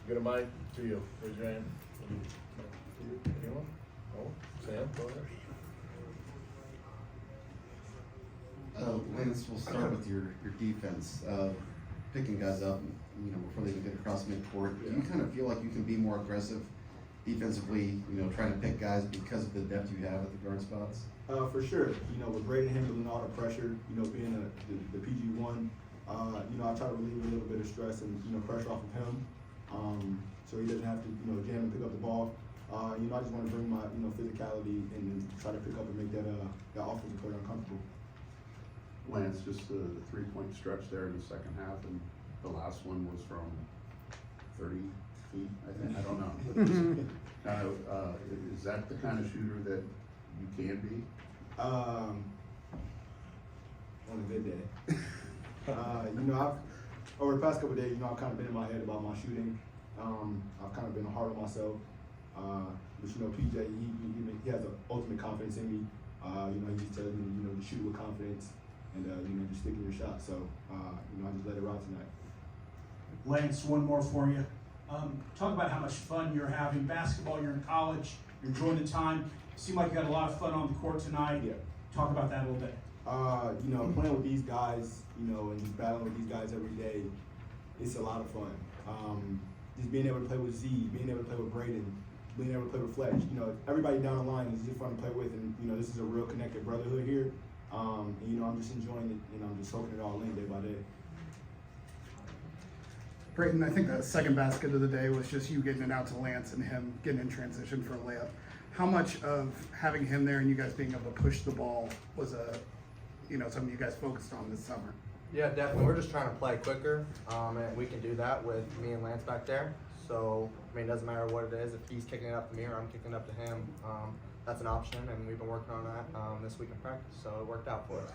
Get a mic to you. Raise your hand. Anyone? Oh, Sam, go ahead. Lance, we'll start with your defense. Picking guys up, before they can get across midcourt. Do you kind of feel like you can be more aggressive defensively, trying to pick guys because of the depth you have at the guard spots? For sure. With Braden handling all the pressure, being the PG1, I try to relieve a little bit of stress and, pressure off of him. So he doesn't have to, jam and pick up the ball. I just want to bring my, physicality and try to pick up and make that offensive player uncomfortable. Lance, just the 3-point stretch there in the second half, and the last one was from 30 feet, I think. I don't know. But just kind of, is that the kind of shooter that you can be? On a good day. Over the past couple of days, I've kind of been in my head about my shooting. I've kind of been hard on myself. But PJ, he has the ultimate confidence in me. He just tells me, to shoot with confidence and, just stick in your shot. So, I just let it ride tonight. Lance, one more for you. Talk about how much fun you're having. Basketball, you're in college, you're enjoying the time. Seemed like you had a lot of fun on the court tonight. Yeah. Talk about that a little bit. Playing with these guys, and just battling with these guys every day, it's a lot of fun. Just being able to play with Z, being able to play with Braden, being able to play with Fletch. Everybody down the line is just fun to play with, and this is a real connected brotherhood here. I'm just enjoying it, I'm just soaking it all in day by day. Braden, I think the second basket of the day was just you getting it out to Lance and him getting in transition for a layup. How much of having him there and you guys being able to push the ball was something you guys focused on this summer? Yeah, definitely. We're just trying to play quicker, and we can do that with me and Lance back there. So, it doesn't matter what it is. If he's kicking it up to me or I'm kicking it up to him, that's an option, and we've been working on that this week in practice, so it worked out for us.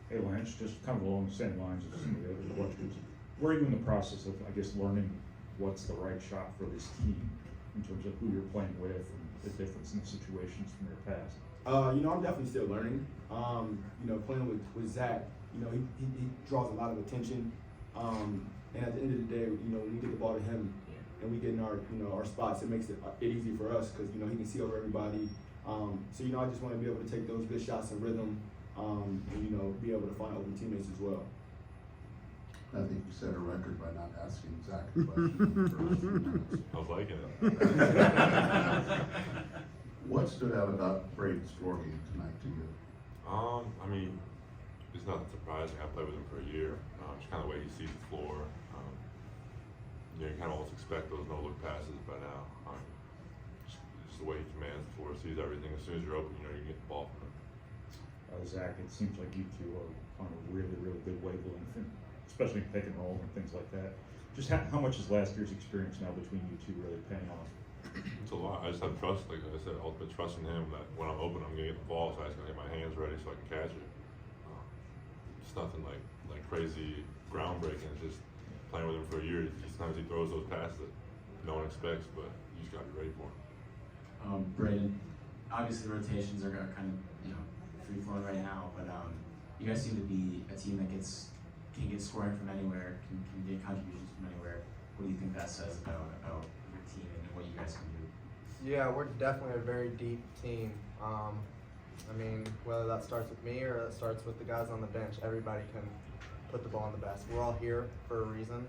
Hey Lance, just kind of along the same lines as some of the other questions. Where are you in the process of, learning what's the right shot for this team in terms of who you're playing with and the difference in the situations from your past? I'm definitely still learning. Playing with Zach, he draws a lot of attention. And at the end of the day, when we get the ball to him and we get in our spots, it makes it easy for us because, he can see over everybody. So, I just want to be able to take those good shots in rhythm and, be able to find open teammates as well. I think you set a record by not asking Zach a question for a few minutes. I was liking it. What stood out about Braden's floor game tonight to you? It's nothing surprising. I played with him for a year. Just kind of the way he sees the floor. You kind of almost expect those no-look passes by now. Just the way he commands the floor, sees everything. As soon as you're open, you get the ball from him. Zach, it seems like you two are on a really, really good wavelength, especially in pick and roll and things like that. Just how much is last year's experience now between you two really paying off? It's a lot. I just have trust, like I said, ultimate trust in him that when I'm open, I'm gonna get the ball, so I just gotta get my hands ready so I can catch it. It's nothing like crazy groundbreaking. It's just playing with him for a year. Sometimes he throws those passes that no one expects, but you just gotta be ready for him. Braden, obviously the rotations are kind of free flowing right now, but you guys seem to be a team that can get scoring from anywhere, can get contributions from anywhere. What do you think that says about your team and what you guys can do? Yeah, we're definitely a very deep team. Whether that starts with me or that starts with the guys on the bench, everybody can put the ball in the basket. We're all here for a reason.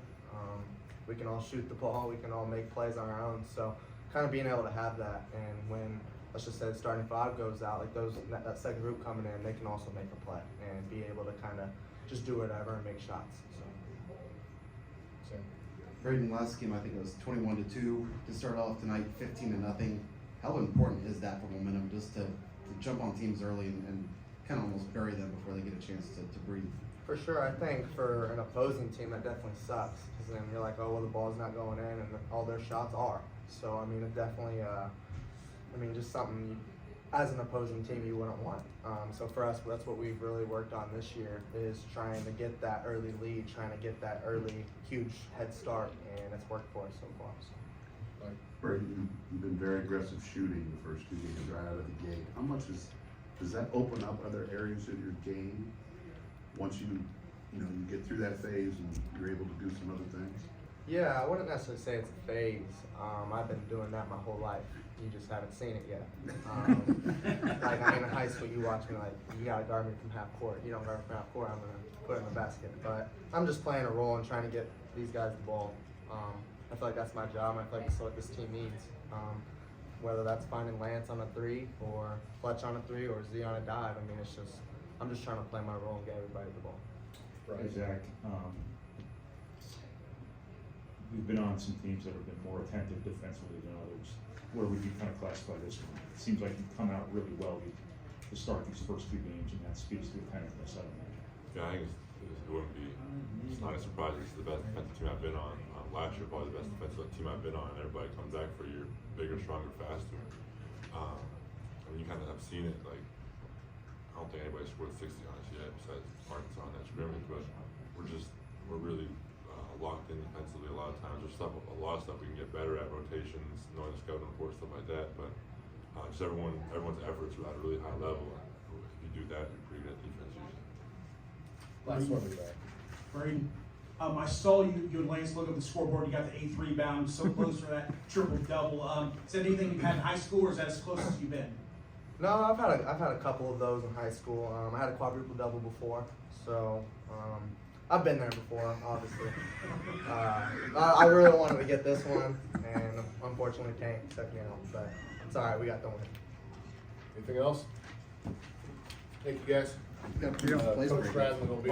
We can all shoot the ball, we can all make plays on our own. So kind of being able to have that, and when, let's just say the starting five goes out, that second group coming in, they can also make a play and be able to kind of just do whatever and make shots. So. Braden, last game I think it was 21-2 to start off tonight, 15-0. How important is that for momentum, just to jump on teams early and kind of almost bury them before they get a chance to breathe? For sure, I think for an opposing team that definitely sucks, because then you're like, oh well, the ball's not going in, and all their shots are. So it definitely, just something as an opposing team you wouldn't want. So for us, that's what we've really worked on this year, is trying to get that early lead, trying to get that early huge head start, and it's worked for us so far. So. Braden, you've been very aggressive shooting the first 2 games right out of the gate. How much does that open up other areas of your game once you get through that phase and you're able to do some other things? Yeah, I wouldn't necessarily say it's a phase. I've been doing that my whole life. You just haven't seen it yet. Like I mean, in high school, you watch me like you gotta guard me from half court. You don't guard me from half court, I'm gonna put it in the basket. But I'm just playing a role and trying to get these guys the ball. I feel like that's my job. I feel like it's what this team needs. Whether that's finding Lance on a 3 or Fletch on a 3 or Z on a dive. I mean, it's just I'm just trying to play my role and get everybody the ball. Right. Zach, we've been on some teams that have been more attentive defensively than others. Where would you kind of classify this one? It seems like you've come out really well to start these first 2 games, and that speaks to attentiveness. I don't know. Yeah, I think it wouldn't be. It's not a surprise. It's the best defensive team I've been on. Last year, probably the best defensive team I've been on. And everybody comes back for your bigger, stronger, faster. I mean, you kind of have seen it. Like, I don't think anybody scored 60 on us yet, besides Arkansas in that scrimmage. But we're really locked in defensively a lot of times. There's a lot of stuff we can get better at, rotations, knowing the scouting report, stuff like that. But just everyone's efforts are at a really high level. If you do that, you're pretty good at defense usually. Last one we got. Braden, I saw you and Lance look at the scoreboard. You got the 8th rebound, so close for that triple-double. Is that anything you've had in high school, or is that as close as you've been? No, I've had a couple of those in high school. I had a quadruple double before, so I've been there before, obviously. I really wanted to get this one, and unfortunately can't took me out. But it's all right. We got the win. Anything else? Thank you guys. Got a pretty good place Coach break. Braden will be.